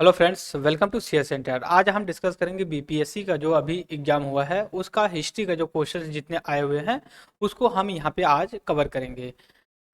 Hello friends, welcome to CS centre. आज हम discuss करेंगे बीपीएससी का जो अभी एग्जाम हुआ है उसका हिस्ट्री का जो क्वेश्चन जितने आए हुए हैं उसको हम यहाँ पे आज कवर करेंगे।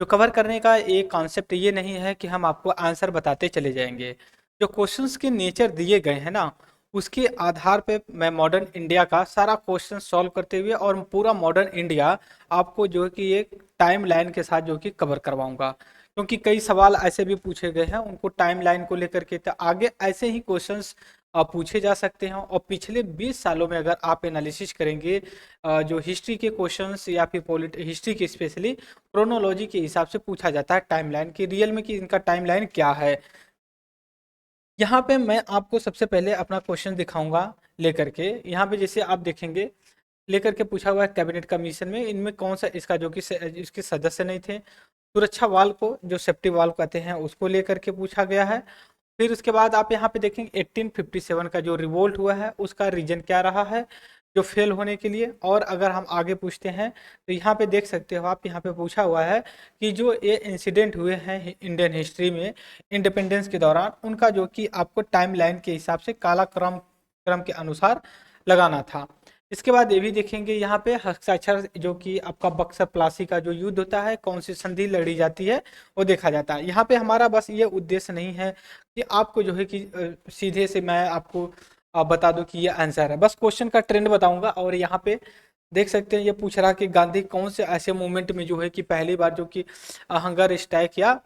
तो कवर करने का एक कॉन्सेप्ट ये नहीं है कि हम आपको आंसर बताते चले जाएंगे। जो क्वेश्चंस के नेचर दिए गए हैं ना, उसके आधार पे मैं मॉडर्न इंडिया का सारा क्वेश्चन सॉल्व करते हुए और पूरा मॉडर्न इंडिया आपको जो है कि एक टाइम लाइन के साथ जो कि कवर करवाऊंगा। क्योंकि कई सवाल ऐसे भी पूछे गए हैं उनको टाइम लाइन को लेकर के, तो आगे ऐसे ही क्वेश्चंस पूछे जा सकते हैं। और पिछले 20 सालों में अगर आप एनालिसिस करेंगे जो हिस्ट्री के क्वेश्चंस या फिर पॉलिट हिस्ट्री के स्पेशली क्रोनोलॉजी के हिसाब से पूछा जाता है टाइमलाइन की रियल में कि इनका टाइमलाइन क्या है। यहाँ पे मैं आपको सबसे पहले अपना क्वेश्चन दिखाऊंगा लेकर के। यहाँ पे जैसे आप देखेंगे लेकर के पूछा हुआ है कैबिनेट कमीशन में इनमें कौन सा इसका जो कि इसके सदस्य नहीं थे। सुरक्षा वाल को जो सेफ्टी वाल कहते हैं उसको लेकर के पूछा गया है। फिर उसके बाद आप यहाँ पे देखेंगे 1857 का जो रिवोल्ट हुआ है उसका रीजन क्या रहा है जो फेल होने के लिए। और अगर हम आगे पूछते हैं तो यहाँ पे देख सकते हो आप, यहाँ पे पूछा हुआ है कि जो ये इंसिडेंट हुए हैं इंडियन हिस्ट्री में इंडिपेंडेंस के दौरान उनका जो कि आपको टाइम लाइन के हिसाब से काला क्रम क्रम के अनुसार लगाना था। इसके बाद ये भी देखेंगे यहाँ पे हस्ताक्षर जो कि आपका बक्सर प्लासी का जो युद्ध होता है कौन सी संधि लड़ी जाती है वो देखा जाता है। यहाँ पे हमारा बस ये उद्देश्य नहीं है कि आपको जो है कि सीधे से मैं आपको बता दूं कि ये आंसर है, बस क्वेश्चन का ट्रेंड बताऊंगा। और यहाँ पे देख सकते हैं ये पूछ रहा कि गांधी कौन से ऐसे मूवमेंट में जो है कि पहली बार जो कि हंगर स्ट्राइक या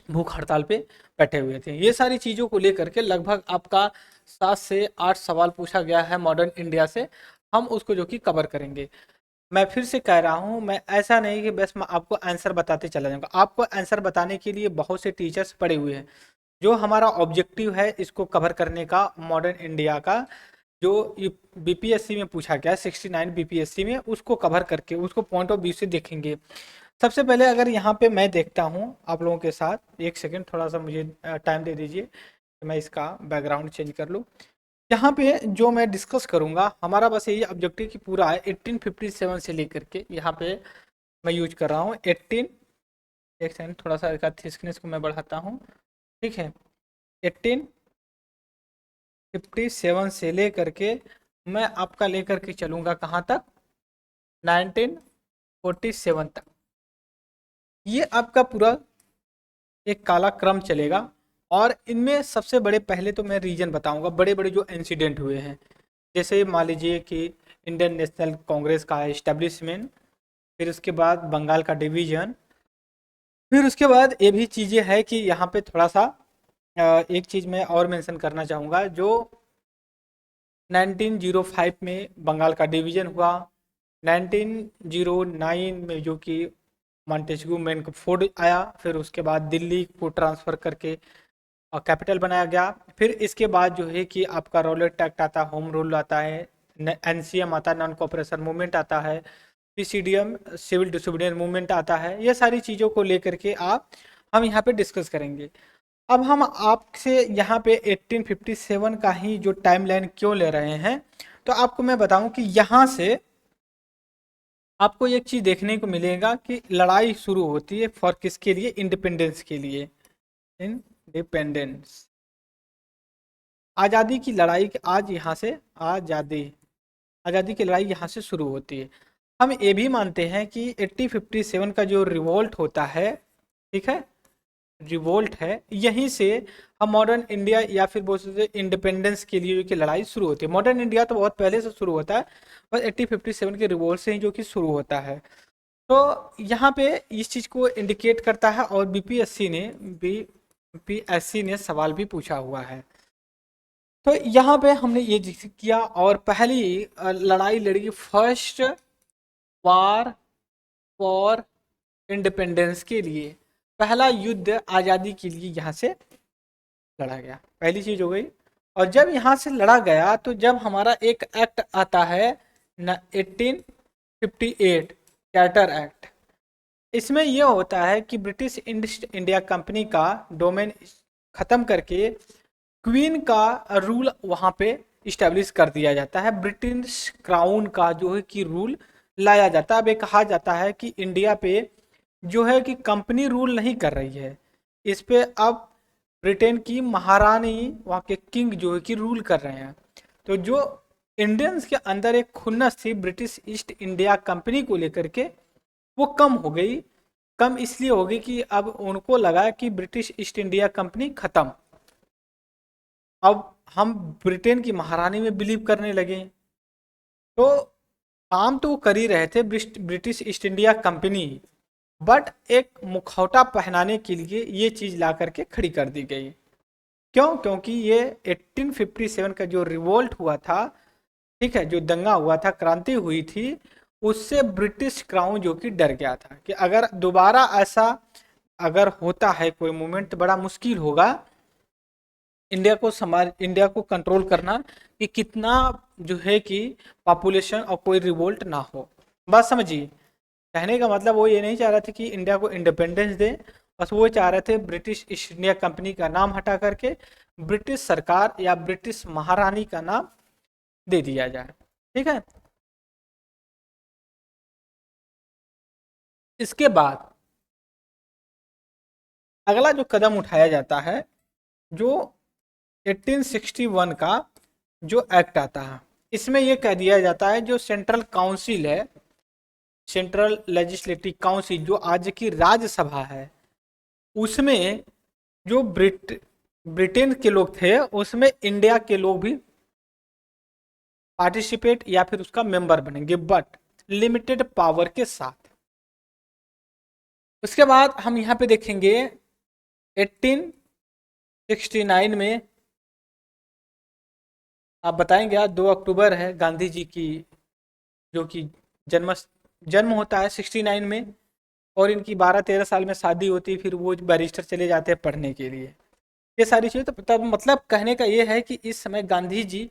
भूख हड़ताल पे बैठे हुए थे। ये सारी चीज़ों को लेकर के लगभग आपका 7 से 8 सवाल पूछा गया है मॉडर्न इंडिया से। हम उसको जो कि कवर करेंगे। मैं फिर से कह रहा हूँ, मैं ऐसा नहीं कि बस मैं आपको आंसर बताते चला जाऊंगा। आपको आंसर बताने के लिए बहुत से टीचर्स पड़े हुए हैं। जो हमारा ऑब्जेक्टिव है इसको कवर करने का मॉडर्न इंडिया का जो बीपीएससी में पूछा गया 69 बीपीएससी में उसको कवर करके उसको पॉइंट ऑफ व्यू से देखेंगे। सबसे पहले अगर यहाँ पे मैं देखता हूँ आप लोगों के साथ, एक सेकंड थोड़ा सा मुझे टाइम दे दीजिए कि मैं इसका बैकग्राउंड चेंज कर लूँ। यहाँ पे जो मैं डिस्कस करूँगा हमारा बस यही ऑब्जेक्टिव कि पूरा है 1857 से लेकर के यहाँ पे मैं यूज कर रहा हूँ 18। एक सेकंड थोड़ा सा इसका थिकनेस को मैं बढ़ाता हूँ, ठीक है। 1857 से लेकर के मैं आपका लेकर के चलूँगा कहाँ तक, 1947 तक। ये आपका पूरा एक काला क्रम चलेगा। और इनमें सबसे बड़े पहले तो मैं रीजन बताऊंगा बड़े बड़े जो इंसिडेंट हुए हैं। जैसे मान लीजिए कि इंडियन नेशनल कांग्रेस का इस्टेब्लिशमेंट, फिर उसके बाद बंगाल का डिवीजन, फिर उसके बाद ये भी चीज़ें हैं कि यहाँ पे थोड़ा सा एक चीज़ मैं और मेंशन करना चाहूँगा। जो 1905 में बंगाल का डिवीजन हुआ, 1909 में जो कि मॉन्टेस्क्यू फोर्ड आया, फिर उसके बाद दिल्ली को ट्रांसफ़र करके कैपिटल बनाया गया। फिर इसके बाद जो है कि आपका रॉलेट एक्ट आता है, होम रूल आता है, एनसीएम आता है, नॉन कॉपरेशन मूवमेंट आता है, पीसीडीएम सिविल डिसोबीडियंस मूवमेंट आता है। ये सारी चीज़ों को लेकर के हम यहाँ पे डिस्कस करेंगे। अब हम आपसे यहाँ पे 1857 का ही जो टाइमलाइन क्यों ले रहे हैं, तो आपको मैं बताऊं कि यहाँ से आपको एक चीज़ देखने को मिलेगा कि लड़ाई शुरू होती है फॉर किसके लिए, इंडिपेंडेंस के लिए। इंडिपेंडेंस, आज़ादी की लड़ाई आज यहाँ से आज़ादी आज़ादी की लड़ाई यहाँ से शुरू होती है। हम ये भी मानते हैं कि 1857 का जो रिवोल्ट होता है, ठीक है, रिवोल्ट है, यहीं से हम मॉडर्न इंडिया या फिर बोल सकते इंडिपेंडेंस के लिए जो कि लड़ाई शुरू होती है। मॉडर्न इंडिया तो बहुत पहले से शुरू होता है, बस 1857 के रिवोल्ट से ही जो कि शुरू होता है। तो यहाँ पे इस चीज़ को इंडिकेट करता है। और बीपीएससी ने सवाल भी पूछा हुआ है। तो यहाँ पे हमने ये जिक्र किया और पहली लड़ाई लड़ी फर्स्ट वार फॉर इंडिपेंडेंस के लिए, पहला युद्ध आज़ादी के लिए यहाँ से लड़ा गया, पहली चीज हो गई। और जब यहाँ से लड़ा गया तो जब हमारा एक एक्ट आता है 1858 चार्टर एक्ट, इसमें यह होता है कि ब्रिटिश ईस्ट इंडिया कंपनी का डोमेन खत्म करके क्वीन का रूल वहाँ पे इस्टेब्लिश कर दिया जाता है। ब्रिटिश क्राउन का जो है कि रूल लाया जाता है। अब ये कहा जाता है कि इंडिया पे जो है कि कंपनी रूल नहीं कर रही है, इस पे अब ब्रिटेन की महारानी, वहाँ के किंग जो है कि रूल कर रहे हैं। तो जो इंडियंस के अंदर एक खुन्नस थी ब्रिटिश ईस्ट इंडिया कंपनी को लेकर के, वो कम हो गई। कम इसलिए हो गई कि अब उनको लगा कि ब्रिटिश ईस्ट इंडिया कंपनी खत्म, अब हम ब्रिटेन की महारानी में बिलीव करने लगे। तो काम तो वो कर ही रहे थे British east India company, but एक मुखौटा पहनाने के लिए ये चीज ला करके खड़ी कर दी गई। क्यों? क्योंकि ये 1857 का जो रिवोल्ट हुआ था, ठीक है, जो दंगा हुआ था, क्रांति हुई थी, उससे ब्रिटिश क्राउन जो कि डर गया था कि अगर दोबारा ऐसा अगर होता है कोई मूवमेंट, तो बड़ा मुश्किल होगा इंडिया को कंट्रोल करना, कि कितना जो है कि पॉपुलेशन और कोई रिवोल्ट ना हो। बात समझिए, कहने का मतलब वो ये नहीं चाह रहे थे कि इंडिया को इंडिपेंडेंस दे, बस वो चाह रहे थे ब्रिटिश ईस्ट इंडिया कंपनी का नाम हटा करके ब्रिटिश सरकार या ब्रिटिश महारानी का नाम दे दिया जाए। ठीक है, इसके बाद अगला जो कदम उठाया जाता है, जो 1861 का जो एक्ट आता है, इसमें यह कह दिया जाता है जो सेंट्रल काउंसिल है, सेंट्रल लेजिस्लेटिव काउंसिल जो आज की राज्यसभा है, उसमें जो ब्रिटेन के लोग थे, उसमें इंडिया के लोग भी पार्टिसिपेट या फिर उसका मेंबर बनेंगे, बट लिमिटेड पावर के साथ। उसके बाद हम यहाँ पे देखेंगे 1869 में, आप बताएंगे आज 2 अक्टूबर है गांधी जी की जो कि जन्म जन्म होता है 69 में, और इनकी 12-13 साल में शादी होती है, फिर वो बैरिस्टर चले जाते हैं पढ़ने के लिए। ये सारी चीज़ें तो तब मतलब कहने का ये है कि इस समय गांधी जी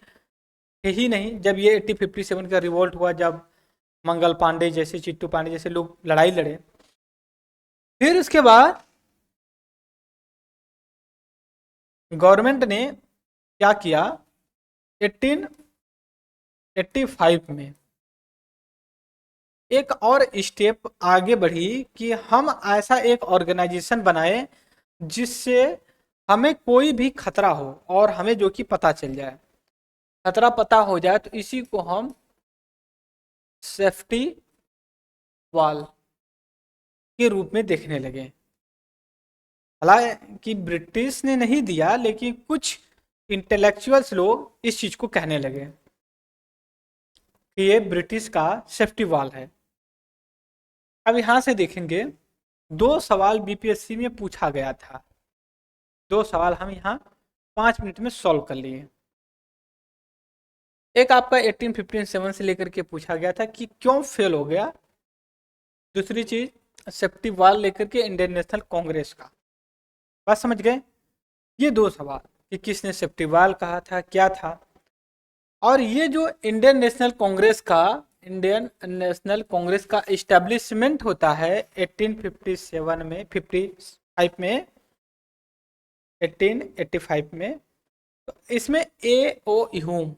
थे ही नहीं जब ये 1857 का रिवोल्ट हुआ, जब मंगल पांडे जैसे, चिट्टू पांडे जैसे लोग लड़ाई लड़े। फिर उसके बाद गवर्नमेंट ने क्या किया, 1885 में एक और स्टेप आगे बढ़ी कि हम ऐसा एक ऑर्गेनाइजेशन बनाए जिससे हमें कोई भी खतरा हो और हमें जो कि पता चल जाए, खतरा पता हो जाए, तो इसी को हम सेफ्टी वॉल के रूप में देखने लगे। हालांकि ब्रिटिश ने नहीं दिया, लेकिन कुछ इंटेलेक्चुअल्स लोग इस चीज को कहने लगे कि ये ब्रिटिश का सेफ्टी वॉल है। अब यहां से देखेंगे 2 सवाल बीपीएससी में पूछा गया था, 2 सवाल हम यहाँ 5 मिनट में सॉल्व कर लिए। एक आपका 1857 से लेकर के पूछा गया था कि क्यों फेल हो गया, दूसरी चीज सेफ्टी वॉल लेकर के इंडियन नेशनल कांग्रेस का। बात समझ गए? ये 2 सवाल कि किसने सेफ्टी वॉल कहा था, क्या था। और ये जो इंडियन नेशनल कांग्रेस का इस्टेब्लिशमेंट होता है 1857 में, 55 में, 1885 में, तो इसमें ए ओ ह्यूम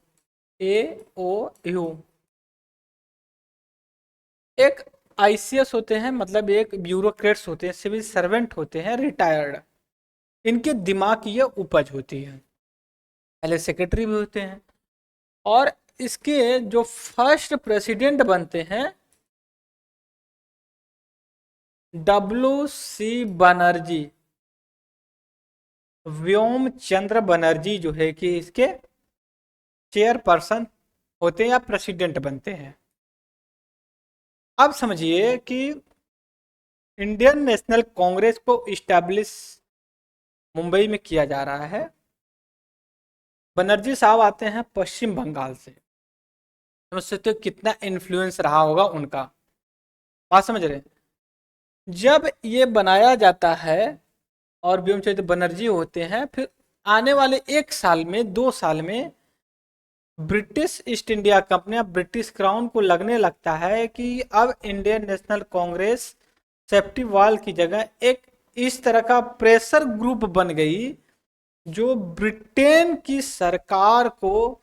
एक आईसीएस होते हैं, मतलब एक ब्यूरोक्रेट्स होते हैं, सिविल सर्वेंट होते हैं, रिटायर्ड। इनके दिमाग की ये उपज होती है, पहले सेक्रेटरी भी होते हैं। और इसके जो फर्स्ट प्रेसिडेंट बनते हैं WC बनर्जी, व्योम चंद्र बनर्जी जो है कि इसके चेयरपर्सन होते हैं या प्रेसिडेंट बनते हैं। अब समझिए कि इंडियन नेशनल कांग्रेस को इस्टेब्लिश मुंबई में किया जा रहा है। बनर्जी साहब आते हैं पश्चिम बंगाल से, समझ सकते हो कितना इन्फ्लुएंस रहा होगा उनका। बात समझ रहे? जब ये बनाया जाता है और व्योमचंद्र बनर्जी होते हैं, फिर आने वाले 1 साल में, 2 साल में British east India company, British crown को लगने लगता है कि अब Indian National Congress safety wall की जगह एक इस तरह का प्रेशर ग्रुप बन गई जो ब्रिटेन की सरकार को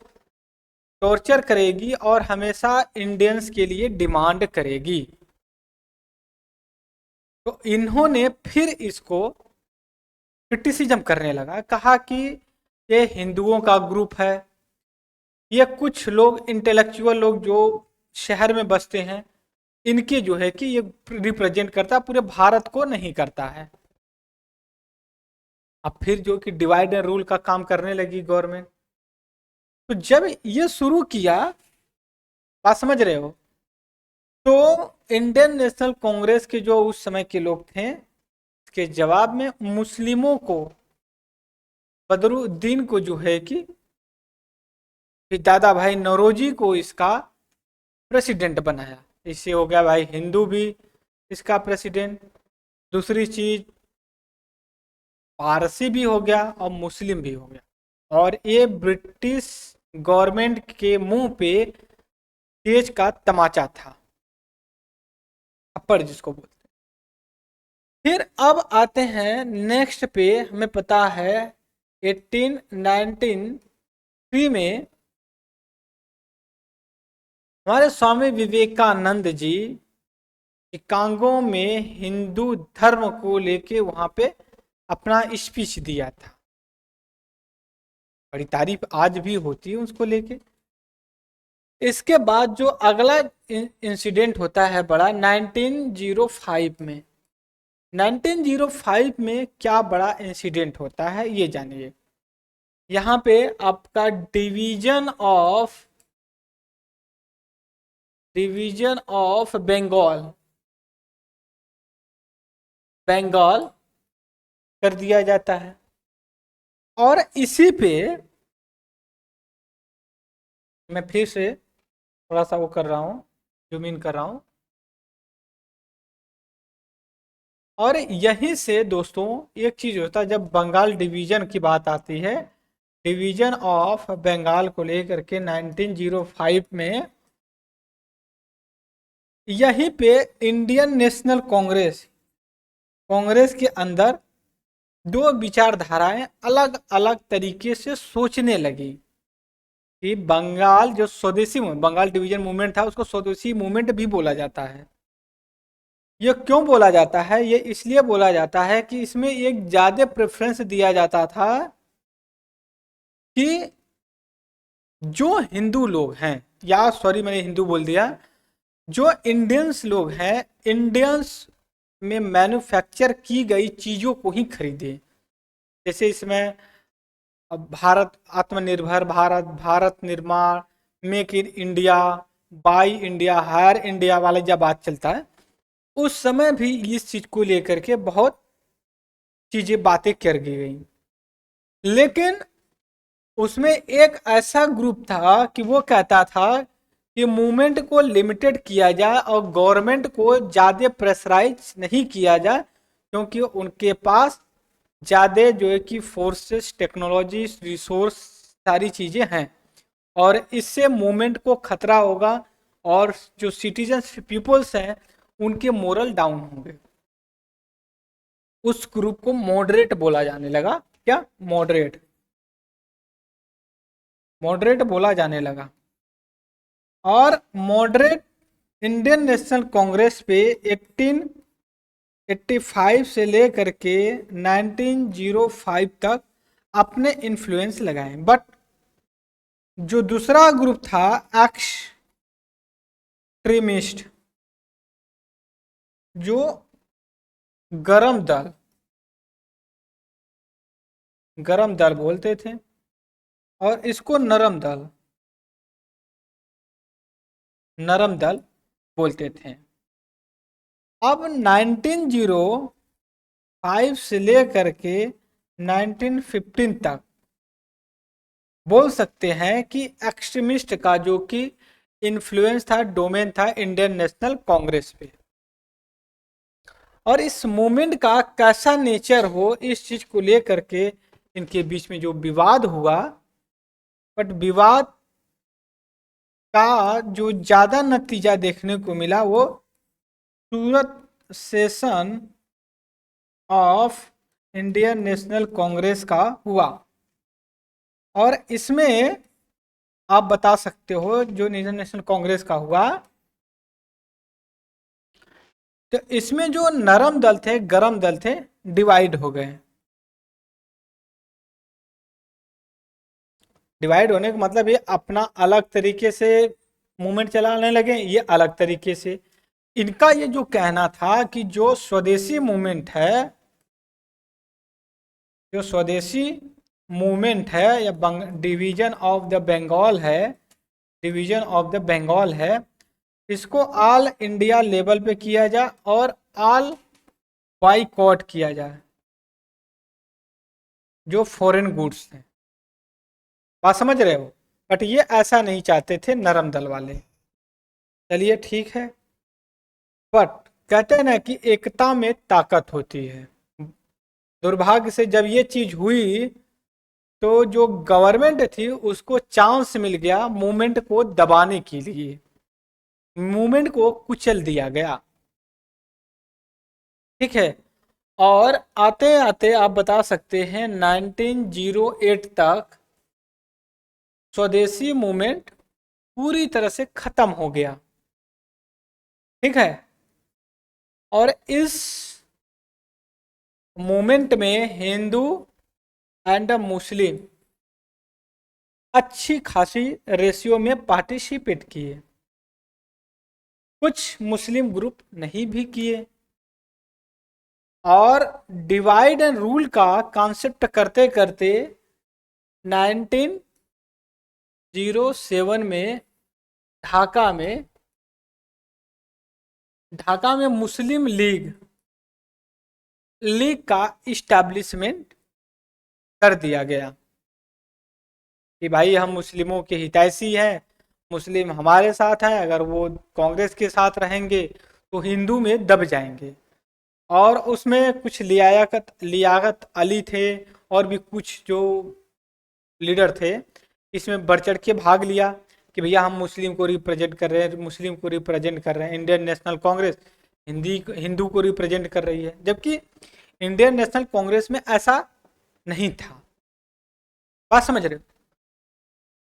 टॉर्चर करेगी और हमेशा इंडियंस के लिए डिमांड करेगी। तो इन्होंने फिर इसको क्रिटिसिज्म करने लगा, कहा कि ये हिंदुओं का ग्रुप है, ये कुछ लोग इंटेलेक्चुअल लोग जो शहर में बसते हैं, इनके जो है कि ये रिप्रेजेंट करता है, पूरे भारत को नहीं करता है। अब फिर जो कि डिवाइड एंड रूल का काम करने लगी गवर्नमेंट। तो जब ये शुरू किया, बात समझ रहे हो, तो इंडियन नेशनल कांग्रेस के जो उस समय के लोग थे, के जवाब में मुस्लिमों को, बदरुद्दीन को जो है कि दादा भाई नौरोजी को इसका प्रेसिडेंट बनाया। इससे हो गया भाई हिंदू भी इसका प्रेसिडेंट, दूसरी चीज पारसी भी हो गया और मुस्लिम भी हो गया। और ये ब्रिटिश गवर्नमेंट के मुंह पे तेज का तमाचा था, अपर जिसको बोलते हैं। फिर अब आते हैं नेक्स्ट पे, हमें पता है 1893 में हमारे स्वामी विवेकानंद जी शिकागो में हिंदू धर्म को लेके वहां पे अपना स्पीच दिया था। बड़ी तारीफ आज भी होती है उसको लेके। इसके बाद जो अगला इंसिडेंट होता है बड़ा 1905 में। 1905 में क्या बड़ा इंसिडेंट होता है ये जानिए। यहाँ पे आपका डिवीजन ऑफ बंगाल कर दिया जाता है। और इसी पे मैं फिर से थोड़ा सा वो कर रहा हूँ, जूम इन कर रहा हूँ। और यहीं से दोस्तों एक चीज होता है, जब बंगाल डिवीजन की बात आती है, डिवीजन ऑफ बंगाल को लेकर के 1905 में यहीं पे इंडियन नेशनल कांग्रेस के अंदर दो विचारधाराएं अलग अलग तरीके से सोचने लगी कि बंगाल जो स्वदेशी बंगाल डिवीजन मूवमेंट था उसको स्वदेशी मूवमेंट भी बोला जाता है। ये क्यों बोला जाता है? ये इसलिए बोला जाता है कि इसमें एक ज्यादा प्रेफरेंस दिया जाता था कि जो हिंदू लोग हैं, या सॉरी मैंने हिंदू बोल दिया, जो इंडियंस लोग हैं, इंडियंस में मैन्युफैक्चर की गई चीजों को ही खरीदे। जैसे इसमें अब भारत आत्मनिर्भर Bharat, Bharat Nirman, make in India, buy India, hire India वाला जब बात चलता है, उस समय भी इस चीज को लेकर के बहुत चीजें बातें कर गई। लेकिन उसमें एक ऐसा ग्रुप था कि वो कहता था कि मूवमेंट को लिमिटेड किया जाए और गवर्नमेंट को ज़्यादा प्रेशराइज नहीं किया जाए, क्योंकि उनके पास ज़्यादा जो है कि फोर्सेस, टेक्नोलॉजी, रिसोर्स, सारी चीज़ें हैं, और इससे मूवमेंट को खतरा होगा और जो सिटीजन्स पीपल्स हैं उनके मोरल डाउन होंगे। उस ग्रुप को मॉडरेट बोला जाने लगा। क्या? मॉडरेट बोला जाने लगा। और मॉडरेट इंडियन नेशनल कांग्रेस पे 1885 से लेकर के 1905 तक अपने इन्फ्लुएंस लगाए। बट जो दूसरा ग्रुप था एक्सट्रीमिस्ट, जो गरम दल बोलते थे, और इसको नरम दल बोलते थे। अब 1905 से लेकर के 1915 तक बोल सकते हैं कि एक्सट्रीमिस्ट का जो कि इन्फ्लुएंस था, डोमेन था इंडियन नेशनल कांग्रेस पे। और इस मूवमेंट का कैसा नेचर हो, इस चीज को लेकर के इनके बीच में जो विवाद हुआ, बट विवाद का जो ज्यादा नतीजा देखने को मिला वो Surat session of Indian National Congress का हुआ। और इसमें आप बता सकते हो जो इंडियन नेशनल कांग्रेस का हुआ, तो इसमें जो नरम दल थे, गरम दल थे, डिवाइड हो गए। डिवाइड होने का मतलब ये अपना अलग तरीके से मूवमेंट चलाने लगे, ये अलग तरीके से। इनका ये जो कहना था कि जो स्वदेशी मूवमेंट है, जो स्वदेशी मूवमेंट है या डिवीजन ऑफ द बंगाल है, डिवीजन ऑफ द बंगाल है, इसको ऑल इंडिया लेवल पे किया जाए और ऑल बाइकॉट किया जाए जो फॉरेन गुड्स हैं। बात समझ रहे हो? बट ये ऐसा नहीं चाहते थे नरम दल वाले। चलिए ठीक है, बट कहते हैं ना कि एकता में ताकत होती है। दुर्भाग्य से जब ये चीज हुई तो जो गवर्नमेंट थी उसको चांस मिल गया मूवमेंट को दबाने के लिए, मूवमेंट को कुचल दिया गया। ठीक है, और आते आते आप बता सकते हैं 1908 तक स्वदेशी मूवमेंट पूरी तरह से खत्म हो गया। ठीक है, और इस मूवमेंट में हिंदू एंड मुस्लिम अच्छी खासी रेशियो में पार्टिसिपेट किए, कुछ मुस्लिम ग्रुप नहीं भी किए। और डिवाइड एंड रूल का कॉन्सेप्ट करते करते 1907 में ढाका में मुस्लिम लीग का इस्टेब्लिशमेंट कर दिया गया कि भाई हम मुस्लिमों के हितैषी हैं, मुस्लिम हमारे साथ हैं, अगर वो कांग्रेस के साथ रहेंगे तो हिंदू में दब जाएंगे। और उसमें कुछ लियाकत अली थे और भी कुछ जो लीडर थे, इसमें बढ़ चढ़ के भाग लिया कि भैया हम मुस्लिम को रिप्रेजेंट कर रहे हैं, मुस्लिम को रिप्रेजेंट कर रहे हैं। इंडियन नेशनल कांग्रेस हिंदू को रिप्रेजेंट कर रही है, जबकि इंडियन नेशनल कांग्रेस में ऐसा नहीं था। बात समझ रहे हो?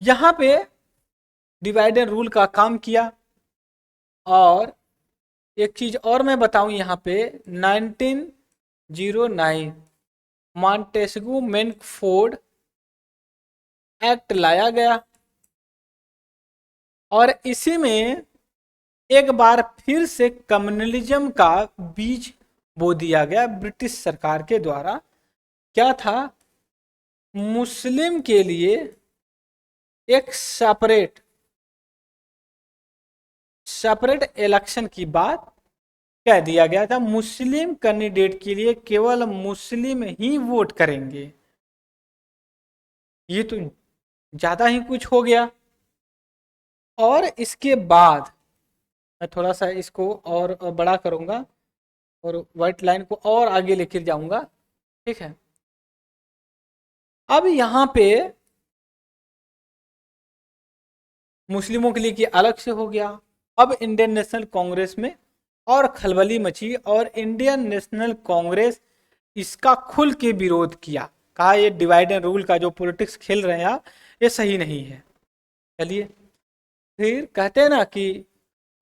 यहाँ पे डिवाइड एंड रूल का काम किया। और एक चीज और मैं बताऊं यहाँ पे, 1909 मॉन्टेस्क्यू मेनफोर्ड एक्ट लाया गया और इसी में एक बार फिर से कम्युनलिज्म का बीज बो दिया गया ब्रिटिश सरकार के द्वारा। क्या था? मुस्लिम के लिए एक सेपरेट इलेक्शन की बात कह दिया गया था। मुस्लिम कैंडिडेट के लिए केवल मुस्लिम ही वोट करेंगे। ये तो ज्यादा ही कुछ हो गया। और इसके बाद मैं थोड़ा सा इसको और बड़ा करूंगा और व्हाइट लाइन को और आगे लेकर जाऊंगा। ठीक है, अब यहाँ पे मुस्लिमों के लिए कि अलग से हो गया। अब इंडियन नेशनल कांग्रेस में और खलबली मची और इंडियन नेशनल कांग्रेस इसका खुल के विरोध किया। कहा ये डिवाइड एंड रूल का जो पॉलिटिक्स खेल रहे हैं आप, ये सही नहीं है। चलिए, फिर कहते हैं ना कि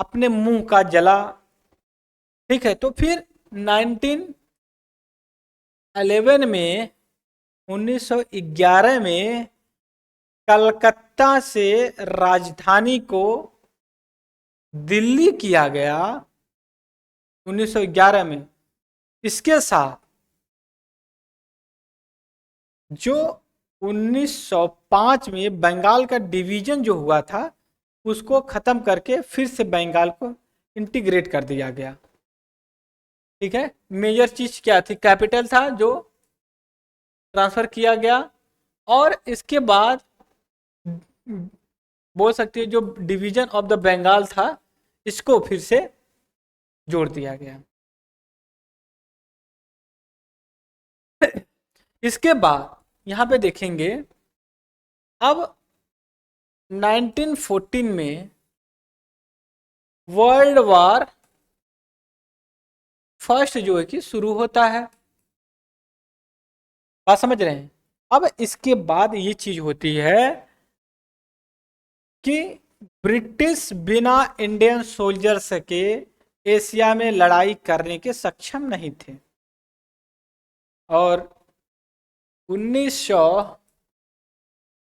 अपने मुंह का जला। ठीक है, तो फिर 1911 में 1911 में कलकत्ता से राजधानी को दिल्ली किया गया 1911 में। इसके साथ जो 1905 में बंगाल का डिवीजन जो हुआ था उसको खत्म करके फिर से बंगाल को इंटीग्रेट कर दिया गया। ठीक है, मेजर चीज क्या थी? कैपिटल था जो ट्रांसफर किया गया। और इसके बाद बोल सकते हैं जो डिवीजन ऑफ द बंगाल था इसको फिर से जोड़ दिया गया। इसके बाद यहाँ पे देखेंगे, अब 1914 में वर्ल्ड वॉर फर्स्ट जो है कि शुरू होता है। बात समझ रहे हैं? अब इसके बाद ये चीज होती है कि ब्रिटिश बिना इंडियन सोल्जर्स के एशिया में लड़ाई करने के सक्षम नहीं थे। और 1900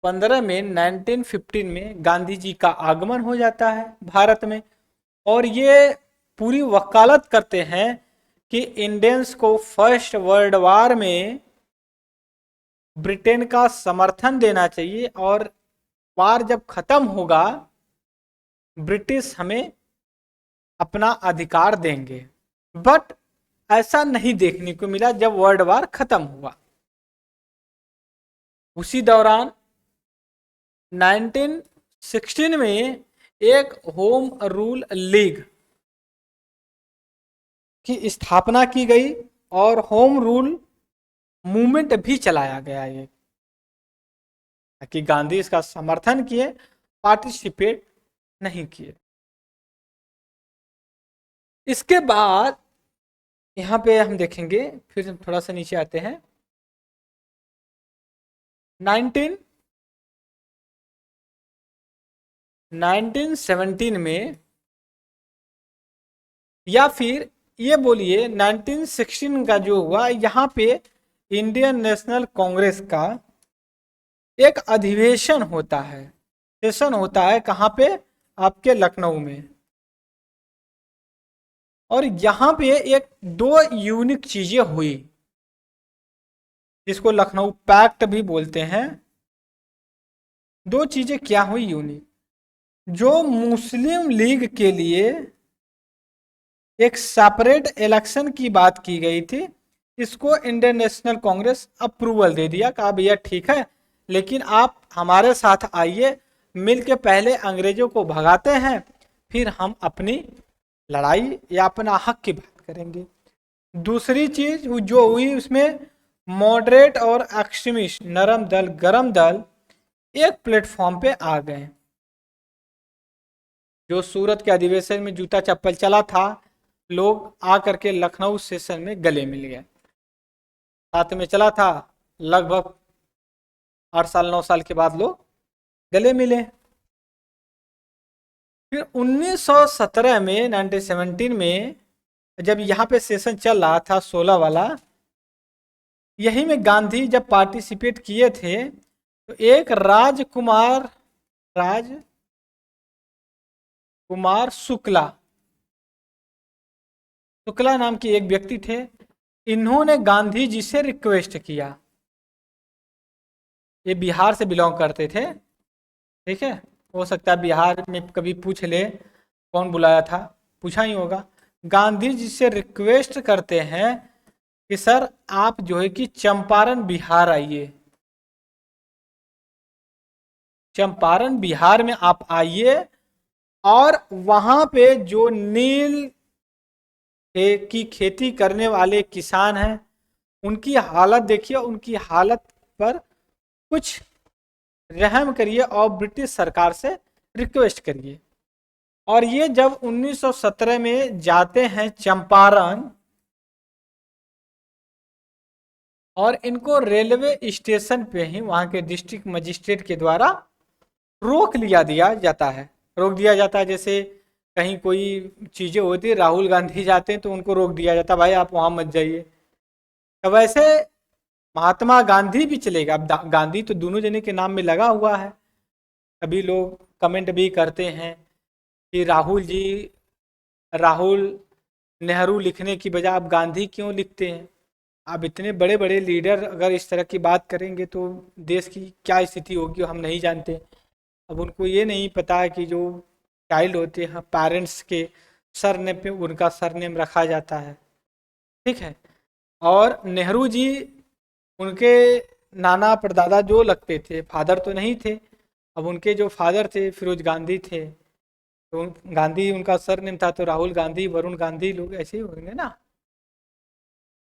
15 में 1915 में गांधी जी का आगमन हो जाता है भारत में। और ये पूरी वकालत करते हैं कि इंडियंस को फर्स्ट वर्ल्ड वार में ब्रिटेन का समर्थन देना चाहिए, और वार जब खत्म होगा ब्रिटिश हमें अपना अधिकार देंगे। बट ऐसा नहीं देखने को मिला जब वर्ल्ड वार खत्म हुआ। उसी दौरान 1916 में एक होम रूल लीग की स्थापना की गई और होम रूल मूवमेंट भी चलाया गया ये, कि गांधी इसका समर्थन किए, पार्टिसिपेट नहीं किए। इसके बाद यहां पे हम देखेंगे, फिर थोड़ा सा नीचे आते हैं, 1917 में, या फिर ये बोलिए 1916 का जो हुआ, यहाँ पे इंडियन नेशनल कांग्रेस का एक अधिवेशन होता है, सेशन होता है। कहाँ पे? आपके लखनऊ में। और यहाँ पे एक दो यूनिक चीजें हुई जिसको लखनऊ पैक्ट भी बोलते हैं। दो चीजें क्या हुई यूनिक? जो मुस्लिम लीग के लिए एक सेपरेट इलेक्शन की बात की गई थी, इसको इंडियन नेशनल कांग्रेस अप्रूवल दे दिया, कहा भैया ठीक है, लेकिन आप हमारे साथ आइए, मिलके पहले अंग्रेजों को भगाते हैं, फिर हम अपनी लड़ाई या अपना हक की बात करेंगे। दूसरी चीज जो हुई उसमें मॉडरेट और एक्सट्रीमिस्ट, नरम दल गरम दल एक प्लेटफॉर्म पे आ गए। जो सूरत के अधिवेशन में जूता चप्पल चला था, लोग आकर के लखनऊ सेशन में गले मिल गए। साथ में चला था, लगभग 8 साल 9 साल के बाद लोग गले मिले। फिर 1917 में 1917 में जब यहाँ पे सेशन चल रहा था 16 वाला, यही में गांधी जब पार्टिसिपेट किए थे, तो एक राजकुमार शुक्ला नाम के एक व्यक्ति थे। इन्होंने गांधी जी से रिक्वेस्ट किया, ये बिहार से बिलोंग करते थे, ठीक है, हो सकता है बिहार में कभी पूछ ले कौन बुलाया था, पूछा ही होगा। गांधी जी से रिक्वेस्ट करते हैं कि सर आप जो है कि चंपारण बिहार आइए, चंपारण बिहार में आप आइए, और वहां पे जो नील की खेती करने वाले किसान हैं उनकी हालत देखिए, उनकी हालत पर कुछ रहम करिए और ब्रिटिश सरकार से रिक्वेस्ट करिए। और ये जब 1917 में जाते हैं चंपारण, और इनको रेलवे स्टेशन पे ही वहां के डिस्ट्रिक्ट मजिस्ट्रेट के द्वारा दिया जाता है। रोक दिया जाता है, जैसे कहीं कोई चीजें होती है, राहुल गांधी जाते हैं तो उनको रोक दिया जाता है, भाई आप वहां मत जाइए। तो वैसे महात्मा गांधी भी चलेगा। अब गांधी तो दोनों जने के नाम में लगा हुआ है। अभी लोग कमेंट भी करते हैं कि राहुल नेहरू लिखने की बजाय आप गांधी क्यों लिखते हैं? अब इतने बड़े बड़े लीडर अगर इस तरह की बात करेंगे तो देश की क्या स्थिति होगी हम नहीं जानते। अब उनको ये नहीं पता है कि जो चाइल्ड होते हैं पेरेंट्स के सरनेम पे उनका सरनेम रखा जाता है, ठीक है। और नेहरू जी उनके नाना परदादा जो लगते थे, फादर तो नहीं थे। अब उनके जो फादर थे फिरोज गांधी थे, तो गांधी उनका सरनेम था, तो राहुल गांधी वरुण गांधी लोग ऐसे ही होंगे ना।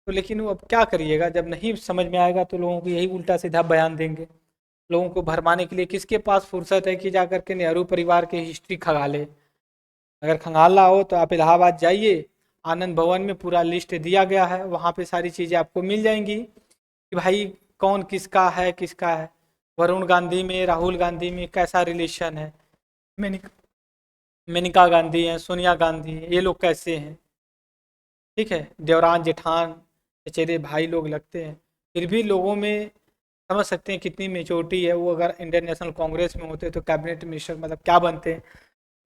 तो लेकिन वो अब क्या करिएगा, जब नहीं समझ में आएगा तो लोगों को यही उल्टा सीधा बयान देंगे। लोगों को भरमाने के लिए किसके पास फुर्सत है कि जाकर के नेहरू परिवार की हिस्ट्री खंगाले। अगर खंगालना हो तो आप इलाहाबाद जाइए, आनंद भवन में पूरा लिस्ट दिया गया है, वहाँ पे सारी चीज़ें आपको मिल जाएंगी कि भाई कौन किसका है, वरुण गांधी में राहुल गांधी में कैसा रिलेशन है, मेनका गांधी हैं, सोनिया गांधी हैं, ये लोग कैसे हैं, ठीक है। देवरान जेठान चचेरे भाई लोग लगते हैं, फिर भी लोगों में समझ सकते हैं कितनी मेच्योरिटी है। वो अगर इंडियन नेशनल कांग्रेस में होते तो कैबिनेट मिनिस्टर मतलब क्या बनते,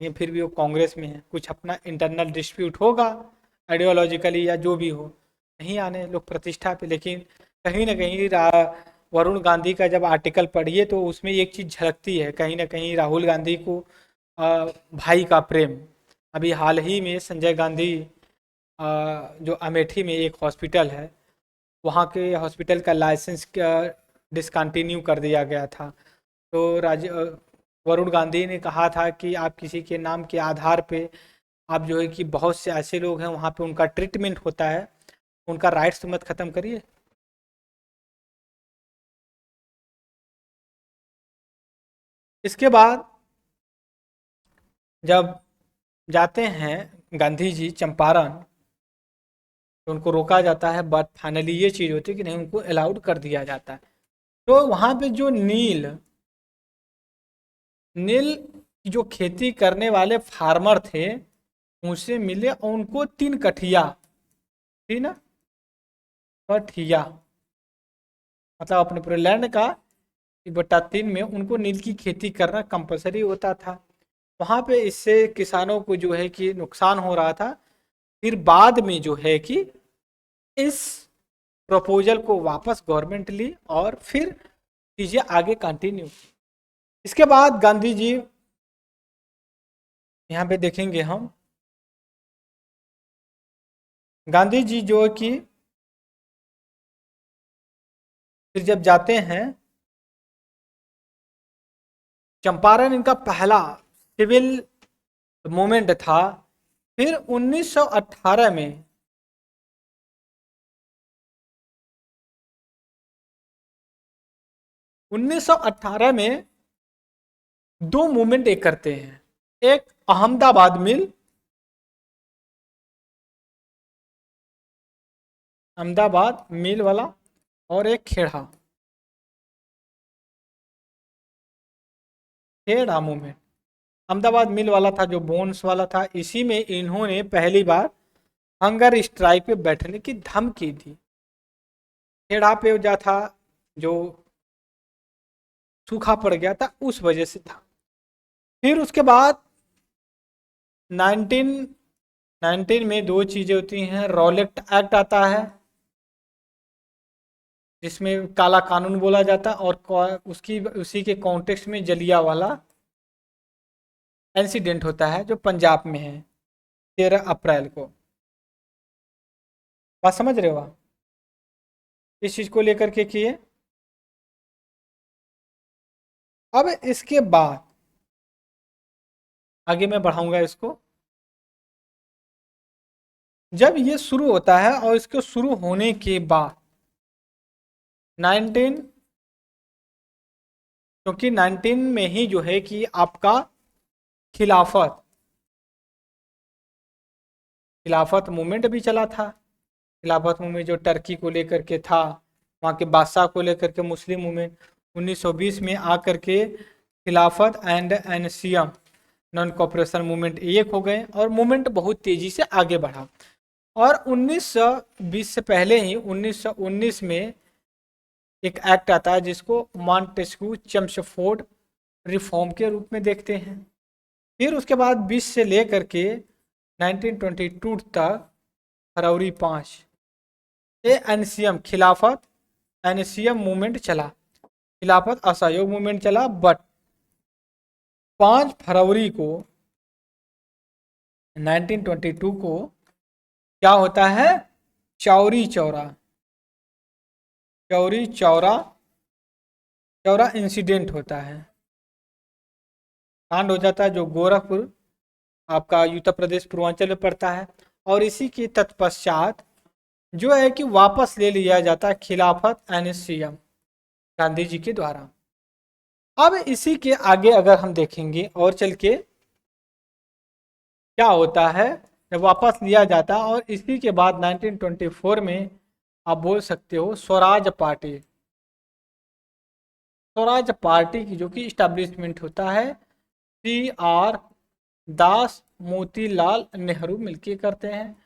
ये फिर भी वो कांग्रेस में है, कुछ अपना इंटरनल डिस्प्यूट होगा आइडियोलॉजिकली या जो भी हो, नहीं आने लोग प्रतिष्ठा पे। लेकिन कहीं ना कहीं वरुण गांधी का जब आर्टिकल पढ़िए तो उसमें एक चीज़ झलकती है, कहीं ना कहीं राहुल गांधी को भाई का प्रेम। अभी हाल ही में संजय गांधी जो अमेठी में एक हॉस्पिटल है, वहाँ के हॉस्पिटल का लाइसेंस डिसकंटिन्यू कर दिया गया था। तो वरुण गांधी ने कहा था कि आप किसी के नाम के आधार पे आप जो है कि बहुत से ऐसे लोग हैं वहाँ पे उनका ट्रीटमेंट होता है, उनका राइट्स तो मत ख़त्म करिए। इसके बाद जब जाते हैं गांधी जी चंपारण, तो उनको रोका जाता है, बट फाइनली ये चीज़ होती है कि नहीं, उनको अलाउड कर दिया जाता है। तो वहाँ पे जो नील नील की जो खेती करने वाले फार्मर थे, उनसे मिले और उनको 3 कठिया, थी ना, कठिया मतलब अपने पूरे लैंड का 1/3 में उनको नील की खेती करना कंपलसरी होता था। वहाँ पे इससे किसानों को जो है कि नुकसान हो रहा था। फिर बाद में जो है कि इस प्रपोजल को वापस गवर्नमेंट ली और फिर चीजें आगे कंटिन्यू। इसके बाद गांधी जी, यहाँ पे देखेंगे हम, गांधी जी जो है कि फिर जब जाते हैं चंपारण, इनका पहला सिविल मूवमेंट था। फिर 1918 में 1918 में 2 मूवमेंट एक करते हैं, एक अहमदाबाद मिल, अहमदाबाद मिल वाला, और एक खेड़ा, खेड़ा मूवमेंट। अहमदाबाद मिल वाला था जो बोन्स वाला था, इसी में इन्होंने पहली बार हंगर स्ट्राइक पे बैठने की धमकी दी। खेड़ा पे जा था जो सूखा पड़ गया था उस वजह से था। फिर उसके बाद 1919 में 2 चीजें होती हैं, रॉलेट एक्ट आता है जिसमें काला कानून बोला जाता है, और उसकी उसी के कॉन्टेक्स्ट में जलिया वाला इंसिडेंट होता है जो पंजाब में है 13 अप्रैल को। बात समझ रहे हो आप, इस चीज को लेकर के किए। अब इसके बाद आगे मैं बढ़ाऊंगा इसको। जब ये शुरू होता है और इसके शुरू होने के बाद 19 क्योंकि 19 में ही जो है कि आपका खिलाफत खिलाफत मूवमेंट भी चला था। खिलाफत मूवमेंट जो टर्की को लेकर के था, वहाँ के बादशाह को लेकर के मुस्लिम मूवमेंट 1920 में आकर के खिलाफत and NCM non cooperation movement एक हो गए और मूवमेंट बहुत तेजी से आगे बढ़ा। और 1920 से पहले ही 1919 में एक एक्ट आता है जिसको मॉन्टेस्क्यू चम्सफोर्ड रिफॉर्म के रूप में देखते हैं। फिर उसके बाद 20 से लेकर के 1922 तक फरवरी 5 ये एनसीएम खिलाफत एनसीएम मूवमेंट चला, खिलाफत असहयोग मूवमेंट चला। बट 5 फरवरी को 1922 को क्या होता है, चौरी चौरा चौरी चौरा चौरा इंसिडेंट होता है, कांड हो जाता है जो गोरखपुर आपका उत्तर प्रदेश पूर्वांचल में पड़ता है। और इसी के तत्पश्चात जो है कि वापस ले लिया जाता है खिलाफत एनसीएम गांधी जी के द्वारा। अब इसी के आगे अगर हम देखेंगे और चल के क्या होता है, जब वापस लिया जाता है और इसी के बाद 1924 में आप बोल सकते हो स्वराज पार्टी, स्वराज पार्टी की जो कि इस्टेब्लिशमेंट होता है CR दास मोतीलाल नेहरू मिलके करते हैं।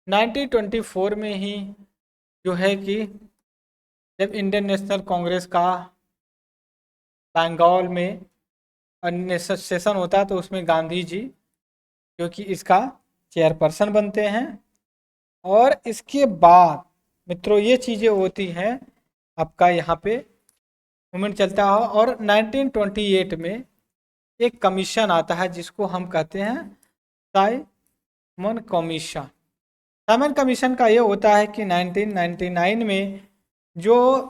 1924 में ही जो है कि जब इंडियन नेशनल कांग्रेस का बंगाल में सेशन होता है तो उसमें गांधी जी जो कि इसका चेयरपर्सन बनते हैं। और इसके बाद मित्रों ये चीज़ें होती हैं, आपका यहाँ पे मूवमेंट चलता है। और 1928 में एक कमीशन आता है जिसको हम कहते हैं साइमन कमीशन। साइमन कमीशन का ये होता है कि 1999 में जो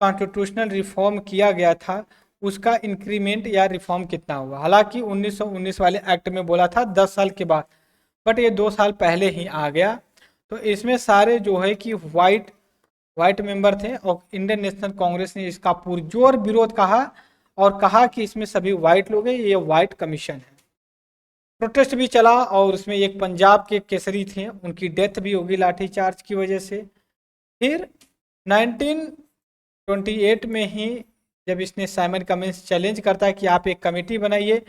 कॉन्स्टिट्यूशनल रिफॉर्म किया गया था उसका इंक्रीमेंट या रिफॉर्म कितना हुआ। हालांकि 1919 वाले एक्ट में बोला था 10 साल के बाद, बट ये 2 साल पहले ही आ गया। तो इसमें सारे जो है कि वाइट मेंबर थे और इंडियन नेशनल कांग्रेस ने इसका पुरजोर विरोध कहा और कहा कि इसमें सभी वाइट लोग हैं, ये वाइट कमीशन है। प्रोटेस्ट भी चला और उसमें एक पंजाब के केसरी थे, उनकी डेथ भी होगी लाठीचार्ज की वजह से। फिर 1928 में ही जब इसने साइमन कमीशन चैलेंज करता है कि आप एक कमेटी बनाइए,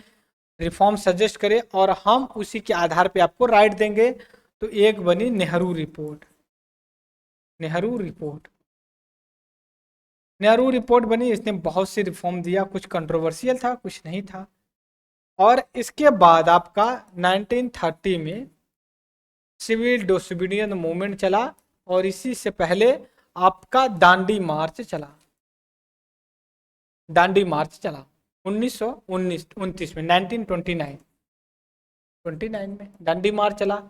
रिफॉर्म सजेस्ट करें और हम उसी के आधार पे आपको राइट देंगे, तो एक बनी Nehru report. Nehru report Nehru report बनी, इसने बहुत से रिफॉर्म दिया, कुछ कंट्रोवर्शियल था कुछ नहीं था। और इसके बाद आपका 1930 में सिविल डिसोबीडियंस मूवमेंट चला और इसी से पहले आपका दांडी मार्च चला। दांडी मार्च चला 1929 में 1929 में दांडी मार्च चला।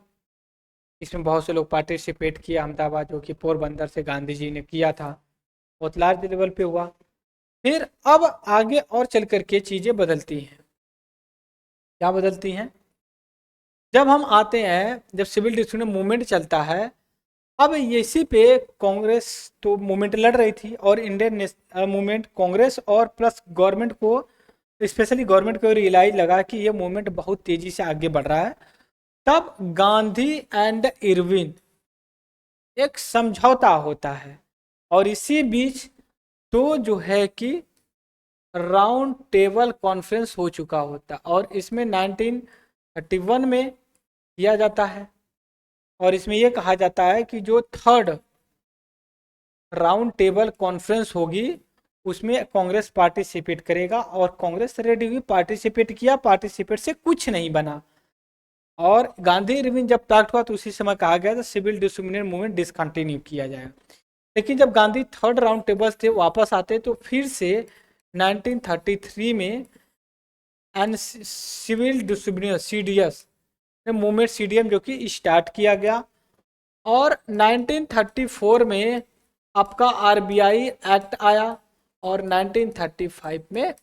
इसमें बहुत से लोग पार्टिसिपेट किया। अहमदाबाद जो कि पोरबंदर से गांधी जी ने किया था, बहुत लार्ज लेवल पे हुआ। फिर अब आगे और चल करके चीज़ें बदलती हैं। क्या बदलती हैं? जब हम आते हैं, जब सिविल डिसोबीडियंस मूवमेंट चलता है, अब इसी पे कांग्रेस तो मूवमेंट लड़ रही थी और इंडियन मूवमेंट कांग्रेस और प्लस गवर्नमेंट को, स्पेशली गवर्नमेंट को रियलाइज लगा कि ये मूवमेंट बहुत तेजी से आगे बढ़ रहा है। तब गांधी एंड इरविन एक समझौता होता है और इसी बीच तो जो है कि राउंड टेबल कॉन्फ्रेंस हो चुका होता और इसमें 1931 में किया जाता है। और इसमें यह कहा जाता है कि जो थर्ड राउंड टेबल कॉन्फ्रेंस होगी उसमें कांग्रेस पार्टिसिपेट करेगा और कांग्रेस रेडी हुई, पार्टिसिपेट किया, पार्टिसिपेट से कुछ नहीं बना। और गांधी इरविन जब पैक्ट हुआ तो उसी समय कहा गया था सिविल डिसोबीडियंस मूवमेंट डिसकंटिन्यू किया जाएगा। लेकिन जब गांधी थर्ड राउंड टेबल्स थे वापस आते तो फिर से 1933 में and civil disobedience CDS movement CDM जो कि स्टार्ट किया गया। और 1934 में आपका आरबीआई एक्ट आया और 1935 में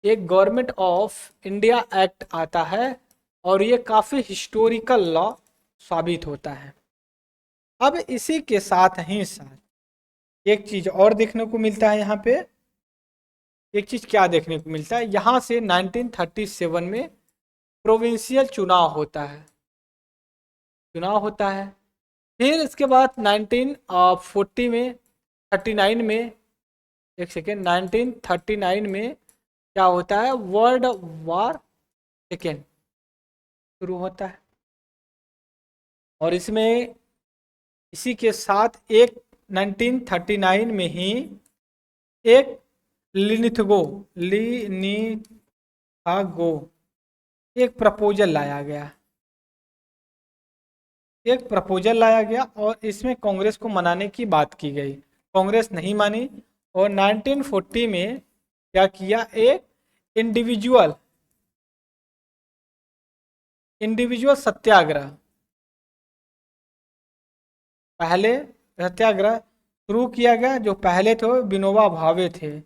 एक गवर्नमेंट ऑफ इंडिया एक्ट आता है और ये काफ़ी हिस्टोरिकल लॉ साबित होता है। अब इसी के साथ ही साथ एक चीज़ और देखने को मिलता है यहाँ पे। एक चीज़ क्या देखने को मिलता है, यहाँ से 1937 में प्रोविंशियल चुनाव होता है। फिर इसके बाद 1940 में 39 में, एक सेकेंड, 1939 में क्या होता है, वर्ल्ड वॉर सेकेंड शुरू होता है। और इसमें इसी के साथ एक 1939 में ही एक लिनिथगो एक प्रपोजल लाया गया। और इसमें कांग्रेस को मनाने की बात की गई, कांग्रेस नहीं मानी। और 1940 में क्या किया, एक इंडिविजुअल सत्याग्रह, पहले सत्याग्रह शुरू किया गया। जो पहले थे विनोबा भावे थे,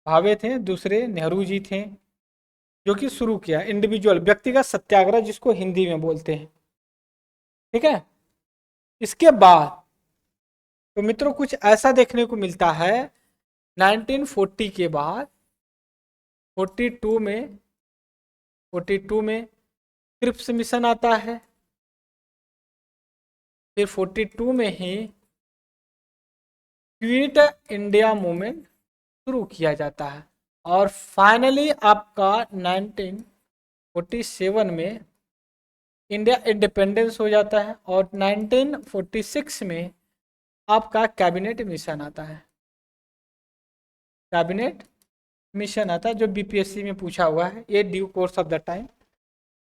भावे थे, दूसरे नेहरू जी थे जो कि शुरू किया इंडिविजुअल व्यक्तिगत सत्याग्रह जिसको हिंदी में बोलते हैं। ठीक है। इसके बाद तो मित्रों कुछ ऐसा देखने को मिलता है 1940 के बाद 42 में क्रिप्स मिशन आता है। फिर 42 में ही क्विट इंडिया मूवमेंट शुरू किया जाता है। और फाइनली आपका 1947 में इंडिया इंडिपेंडेंस हो जाता है और 1946 में आपका कैबिनेट मिशन आता है। कैबिनेट मिशन आता है जो बीपीएससी में पूछा हुआ है। ये due course of the time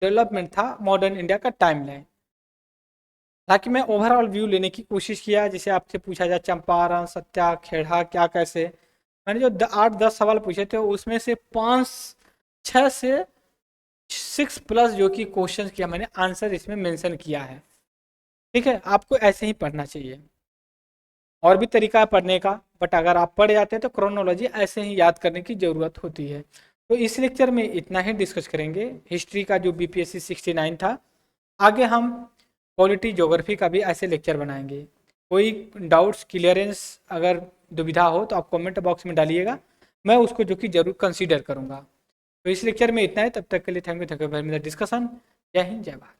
development था मॉडर्न इंडिया का टाइमलाइन। ताकि मैं ओवरऑल व्यू लेने की कोशिश किया, जिसे आपसे पूछा जाए चंपारण, सत्याखेड़ा, क्या कैसे। मैंने जो 8-10 सवाल पूछे थे उसमें से 5-6 से 6+ जो कि क्वेश्चन किया मैंने, आंसर इसमें मेंशन किया है। ठीक है, आपको ऐसे ही पढ़ना चाहिए। और भी तरीका है पढ़ने का, बट अगर आप पढ़ जाते हैं तो क्रोनोलॉजी ऐसे ही याद करने की ज़रूरत होती है। तो इस लेक्चर में इतना ही डिस्कस करेंगे हिस्ट्री का जो बीपीएससी 69 था। आगे हम पॉलिटी ज्योग्राफी का भी ऐसे लेक्चर बनाएंगे। कोई डाउट्स क्लियरेंस अगर दुविधा हो तो आप कमेंट बॉक्स में डालिएगा, मैं उसको जो कि जरूर कंसीडर करूँगा। तो इस लेक्चर में इतना है, तब तक के लिए thank you very much discussion. जय हिंद, जय भारत।